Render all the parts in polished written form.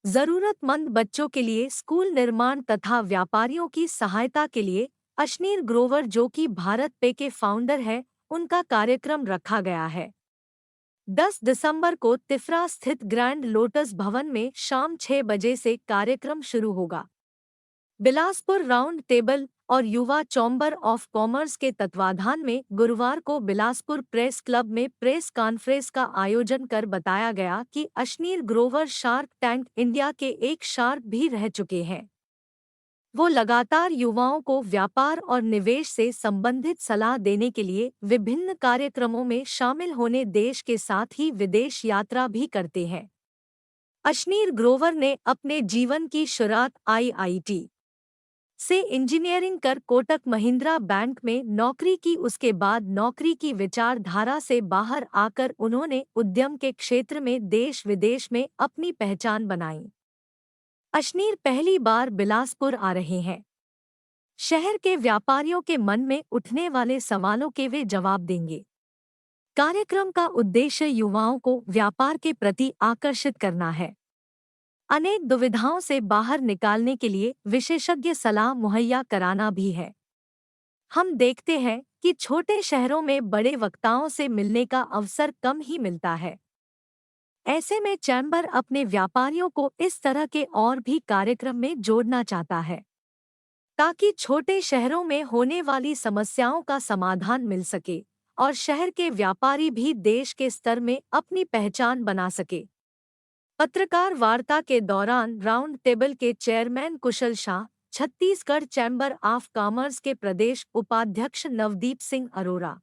जरूरतमंद बच्चों के लिए स्कूल निर्माण तथा व्यापारियों की सहायता के लिए अशनीर ग्रोवर, जो कि भारत पे के फाउंडर है, उनका कार्यक्रम रखा गया है। 10 दिसंबर को तिफरा स्थित ग्रैंड लोटस भवन में शाम 6 बजे से कार्यक्रम शुरू होगा। बिलासपुर राउंड टेबल और युवा चैम्बर ऑफ कॉमर्स के तत्वाधान में गुरुवार को बिलासपुर प्रेस क्लब में प्रेस कॉन्फ्रेंस का आयोजन कर बताया गया कि Ashneer Grover shark tank India के एक शार्क भी रह चुके हैं। वो लगातार युवाओं को व्यापार और निवेश से संबंधित सलाह देने के लिए विभिन्न कार्यक्रमों में शामिल होने देश के साथ ही विदेश यात्रा भी करते हैं। अशनीर ग्रोवर ने अपने जीवन की शुरुआत आईआईटी से इंजीनियरिंग कर कोटक महिंद्रा बैंक में नौकरी की। उसके बाद नौकरी की विचारधारा से बाहर आकर उन्होंने उद्यम के क्षेत्र में देश विदेश में अपनी पहचान बनाई। अशनीर पहली बार बिलासपुर आ रहे हैं। शहर के व्यापारियों के मन में उठने वाले सवालों के वे जवाब देंगे। कार्यक्रम का उद्देश्य युवाओं को व्यापार के प्रति आकर्षित करना है, अनेक दुविधाओं से बाहर निकालने के लिए विशेषज्ञ सलाह मुहैया कराना भी है। हम देखते हैं कि छोटे शहरों में बड़े वक्ताओं से मिलने का अवसर कम ही मिलता है। ऐसे में चैम्बर अपने व्यापारियों को इस तरह के और भी कार्यक्रम में जोड़ना चाहता है, ताकि छोटे शहरों में होने वाली समस्याओं का समाधान मिल सके और शहर के व्यापारी भी देश के स्तर में अपनी पहचान बना सके। पत्रकार वार्ता के दौरान राउंड टेबल के chairman Kusal Shah, Chhattisgarh chamber of commerce के प्रदेश उपाध्यक्ष नवदीप सिंह अरोरा,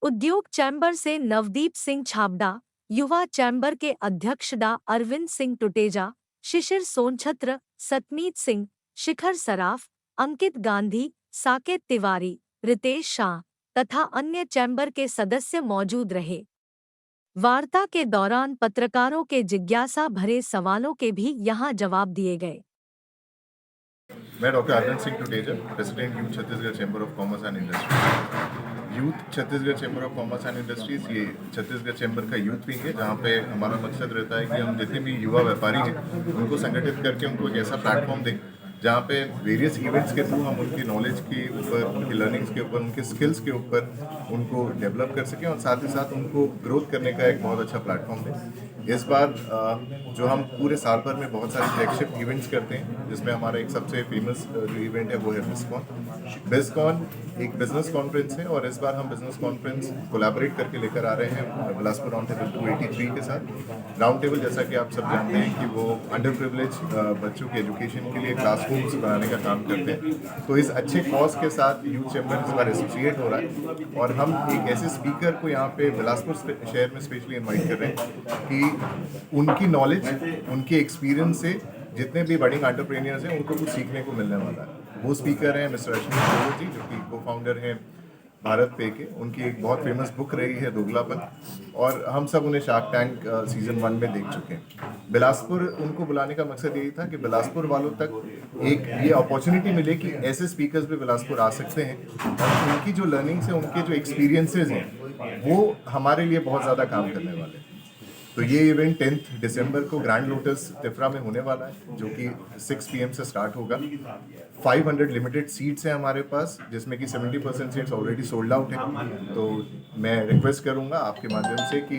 उद्योग चैम्बर से नवदीप सिंह छाबड़ा, युवा चैम्बर के अध्यक्ष डा अरविंद सिंह टुटेजा, शिशिर सोनछत्र, सतमीत सिंह, शिखर सराफ, अंकित गांधी, साकेत तिवारी, रितेश शाह तथा अन्य चैम्बर के सदस्य मौजूद रहे। वार्ता के दौरान पत्रकारों के जिज्ञासा भरे सवालों के भी यहां जवाब दिए गए। मैं doctor Arvind Singh Tuteja, president youth Chhattisgarh chamber of commerce and industries. Youth Chhattisgarh chamber of commerce and industries ये छत्तीसगढ़ चैम्बर का यूथ विंग है, जहाँ पे हमारा मकसद रहता है कि हम जितने भी युवा व्यापारी हैं उनको संगठित करके उनको एक ऐसा प्लेटफॉर्म दें जहाँ पे वेरियस इवेंट्स के थ्रू हम उनकी नॉलेज के ऊपर, उनकी लर्निंग्स के ऊपर, उनके स्किल्स के ऊपर उनको डेवलप कर सकें और साथ ही साथ उनको ग्रोथ करने का एक बहुत अच्छा प्लेटफॉर्म दें। इस बार जो हम पूरे साल भर में बहुत सारे फ्लैगशिप इवेंट्स करते हैं, जिसमें हमारा एक सबसे फेमस जो इवेंट है वो है बिजकॉन। बिजकॉन एक बिजनेस कॉन्फ्रेंस है और इस बार हम बिजनेस कॉन्फ्रेंस कोलैबोरेट करके लेकर आ रहे हैं बिलासपुर राउंड टेबल 283 के साथ। राउंड टेबल, जैसा कि आप सब जानते हैं कि वो अंडर प्रिविलेज बच्चों के एजुकेशन के लिए क्लासरूम्स बनाने का काम करते हैं। तो इस अच्छे कॉज के साथ यूथ चैम्बर इस बार एसोसिएट हो रहा है और हम एक ऐसे स्पीकर को यहाँ पे बिलासपुर शहर में स्पेशली इन्वाइट कर रहे हैं कि उनकी नॉलेज, उनके एक्सपीरियंस से जितने भी बडिंग एंटरप्रेन्योर्स हैं उनको कुछ सीखने को मिलने वाला है। वो स्पीकर हैं मिस्टर अशनीर ग्रोवर जी, जो कि को फाउंडर हैं भारत पे के। उनकी एक बहुत फेमस बुक रही है दोगलापन, और हम सब उन्हें शार्क टैंक सीजन 1 में देख चुके हैं। बिलासपुर उनको बुलाने का मकसद यही था कि बिलासपुर वालों तक एक ये अपॉर्चुनिटी मिले कि ऐसे स्पीकर्स भी बिलासपुर आ सकते हैं और उनकी जो लर्निंग्स हैं, उनके जो एक्सपीरियंसेस हैं, वो हमारे लिए बहुत ज़्यादा काम करने वाले हैं। तो ये इवेंट 10 दिसंबर को ग्रैंड लोटस तिफरा में होने वाला है, जो कि 6 PM से स्टार्ट होगा। 500 लिमिटेड सीट्स हैं हमारे पास, जिसमें कि 70% सीट्स ऑलरेडी सोल्ड आउट हैं। तो मैं रिक्वेस्ट करूंगा आपके माध्यम से कि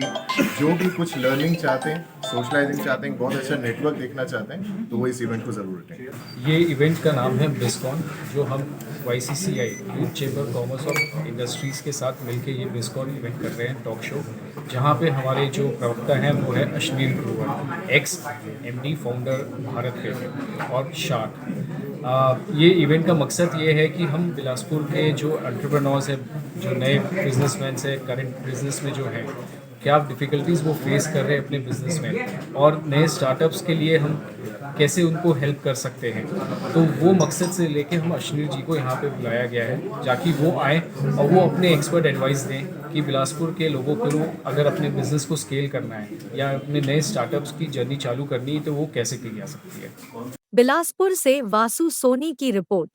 जो भी कुछ लर्निंग चाहते हैं, सोशलाइजिंग चाहते हैं, बहुत अच्छा नेटवर्क देखना चाहते हैं, तो वो इस इवेंट को ज़रूर अटेंड। ये इवेंट का नाम है बिजकॉन, जो हम YCCI यूथ चैम्बर कॉमर्स और इंडस्ट्रीज़ के साथ मिलकर ये बिजकॉन इवेंट कर रहे हैं, टॉक शो, जहाँ पे हमारे जो प्रवक्ता हैं वो है Ashneer Grover, x MD founder Bharat पे और शार्क। ये इवेंट का मकसद ये है कि हम बिलासपुर के जो एंटरप्रेन्योर्स हैं, जो नए बिजनेसमैन हैं, करंट बिजनेस में जो हैं, क्या डिफ़िकल्टीज़ वो फेस कर रहे हैं अपने बिजनेस में, और नए स्टार्टअप्स के लिए हम कैसे उनको हेल्प कर सकते हैं। तो वो मकसद से लेके हम अशनीर जी को यहाँ पे बुलाया गया है, ताकि वो आएँ और वो अपने एक्सपर्ट एडवाइस दें कि बिलासपुर के लोगों को अगर अपने बिजनेस को स्केल करना है या अपने नए स्टार्टअप्स की जर्नी चालू करनी है तो वो कैसे की जा सकती है। बिलासपुर से वासु सोनी की रिपोर्ट।